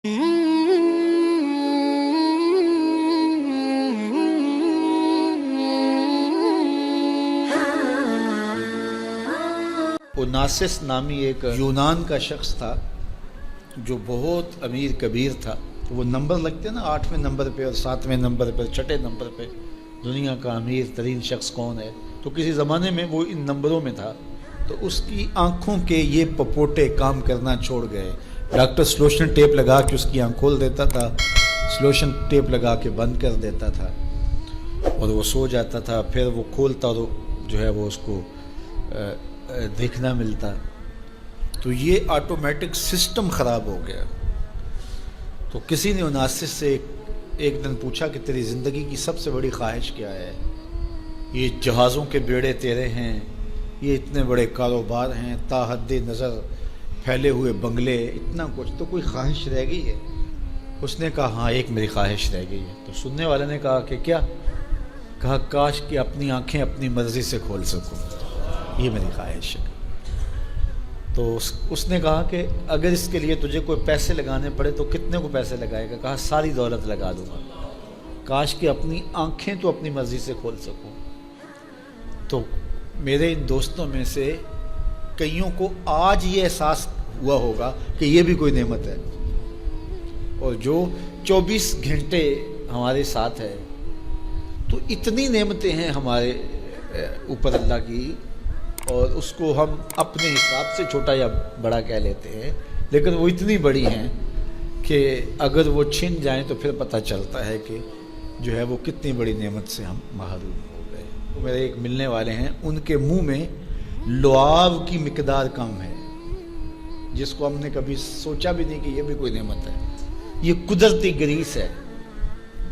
Onassis नामी एक यूनान का शख्स था जो बहुत अमीर कबीर था। तो वो नंबर लगते हैं ना, 8वें नंबर पे और 7वें नंबर पे, छठे नंबर पे दुनिया का अमीर तरीन शख्स कौन है। तो किसी ज़माने में वो इन नंबरों में था। तो उसकी आँखों के ये पपोटे काम करना छोड़ गए। डॉक्टर स्लोशन टेप लगा के उसकी आँख खोल देता था, स्लोशन टेप लगा के बंद कर देता था और वो सो जाता था। फिर वो खोलता और जो है वो उसको देखना मिलता। तो ये ऑटोमेटिक सिस्टम ख़राब हो गया। तो किसी ने ओनासिस से एक दिन पूछा कि तेरी ज़िंदगी की सबसे बड़ी ख्वाहिश क्या है। ये जहाज़ों के बेड़े तेरे हैं, ये इतने बड़े कारोबार हैं, ताहद्दे नज़र फैले हुए बंगले, इतना कुछ, तो कोई ख्वाहिश रह गई है? उसने कहा हाँ, एक मेरी ख्वाहिश रह गई है। तो सुनने वाले ने कहा कि क्या? कहा काश कि अपनी आँखें अपनी मर्ज़ी से खोल सकूँ, ये मेरी ख्वाहिश है। तो उसने कहा कि अगर इसके लिए तुझे कोई पैसे लगाने पड़े तो कितने को पैसे लगाएगा? कहा सारी दौलत लगा दूंगा। काश कि अपनी आँखें तो अपनी मर्ज़ी से खोल सकूं। तो मेरे इन दोस्तों में से कईयों को आज ये एहसास हुआ होगा कि ये भी कोई नेमत है। और जो 24 घंटे हमारे साथ है, तो इतनी नेमतें हैं हमारे ऊपर अल्लाह की, और उसको हम अपने हिसाब से छोटा या बड़ा कह लेते हैं, लेकिन वो इतनी बड़ी हैं कि अगर वो छिन जाएं तो फिर पता चलता है कि जो है वो कितनी बड़ी नेमत से हम महरूम हो गए। तो मेरे एक मिलने वाले हैं, उनके मुंह में लुआब की मिकदार कम है, जिसको हमने कभी सोचा भी नहीं कि ये भी कोई नेमत है। ये कुदरती ग्रीस है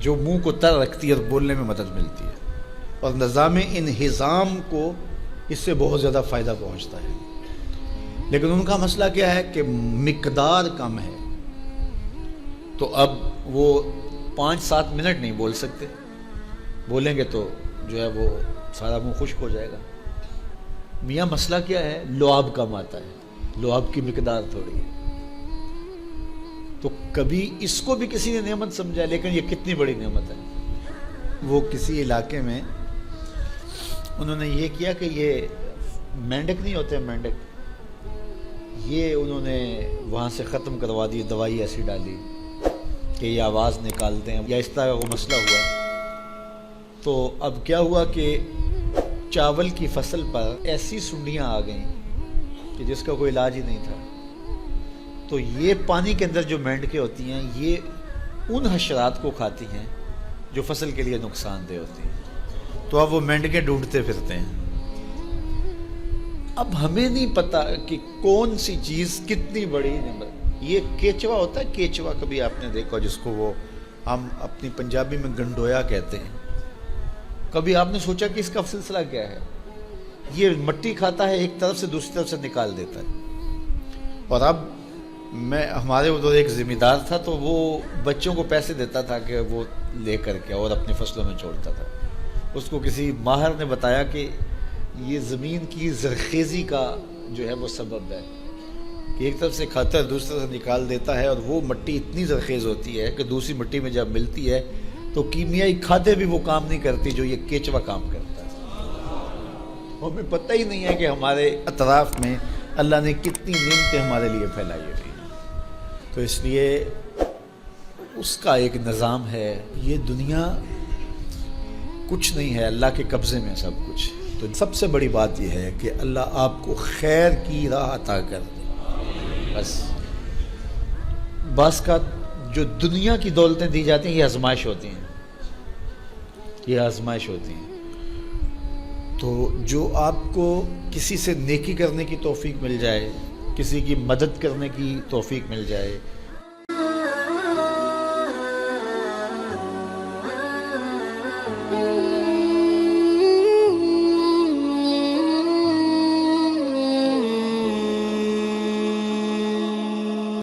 जो मुंह को तर रखती है और बोलने में मदद मिलती है, और निज़ाम इंहिज़ाम को इससे बहुत ज़्यादा फ़ायदा पहुंचता है। लेकिन उनका मसला क्या है कि मिकदार कम है। तो अब वो 5-7 मिनट नहीं बोल सकते, बोलेंगे तो जो है वो सारा मुंह खुश्क हो जाएगा। मियाँ मसला क्या है? लुआब कम आता है, लुआब की मिकदार थोड़ी है। तो कभी इसको भी किसी ने नेमत समझा, लेकिन ये कितनी बड़ी नेमत है। वो किसी इलाके में उन्होंने ये किया कि ये मेंढक नहीं होते, मेंढक, ये उन्होंने वहाँ से ख़त्म करवा दी, दवाई ऐसी डाली कि ये आवाज़ निकालते हैं या इस तरह का मसला हुआ। तो अब क्या हुआ कि चावल की फसल पर ऐसी सुंडियाँ आ गईं कि जिसका कोई इलाज ही नहीं था। तो ये पानी के अंदर जो मेंढकें होती हैं, ये उन हशरात को खाती हैं जो फसल के लिए नुकसानदेह होती हैं। तो अब वो मेंढकें ढूंढते फिरते हैं। अब हमें नहीं पता कि कौन सी चीज़ कितनी बड़ी नंबर। ये केचवा होता है, केचवा कभी आपने देखा, जिसको वो हम अपनी पंजाबी में गंडोया कहते हैं। कभी आपने सोचा कि इसका सिलसिला क्या है? ये मट्टी खाता है, एक तरफ से दूसरी तरफ से निकाल देता है। और अब हमारे उधर एक ज़िम्मेदार था, तो वो बच्चों को पैसे देता था कि वो ले करके और अपनी फसलों में छोड़ता था। उसको किसी माहिर ने बताया कि ये ज़मीन की ज़रख़ेज़ी का जो है वो सबब है कि एक तरफ से खाता है, दूसरी तरफ से निकाल देता है, और वो मिट्टी इतनी ज़रख़ेज़ होती है कि दूसरी मिट्टी में जब मिलती है तो कीमियाई खादे भी वो काम नहीं करती जो ये केचवा काम करता है। हमें पता ही नहीं है कि हमारे अतराफ़ में अल्लाह ने कितनी नेमतें हमारे लिए फैलाई हुई हैं। तो इसलिए उसका एक निज़ाम है। ये दुनिया कुछ नहीं है, अल्लाह के कब्ज़े में सब कुछ। तो सबसे बड़ी बात यह है कि अल्लाह आपको खैर की राह अता कर दे। बस का जो दुनिया की दौलतें दी जाती हैं, ये आजमाइश होती हैं, ये आजमाइश होती हैं। तो जो आपको किसी से नेकी करने की तौफीक मिल जाए, किसी की मदद करने की तौफीक मिल जाए,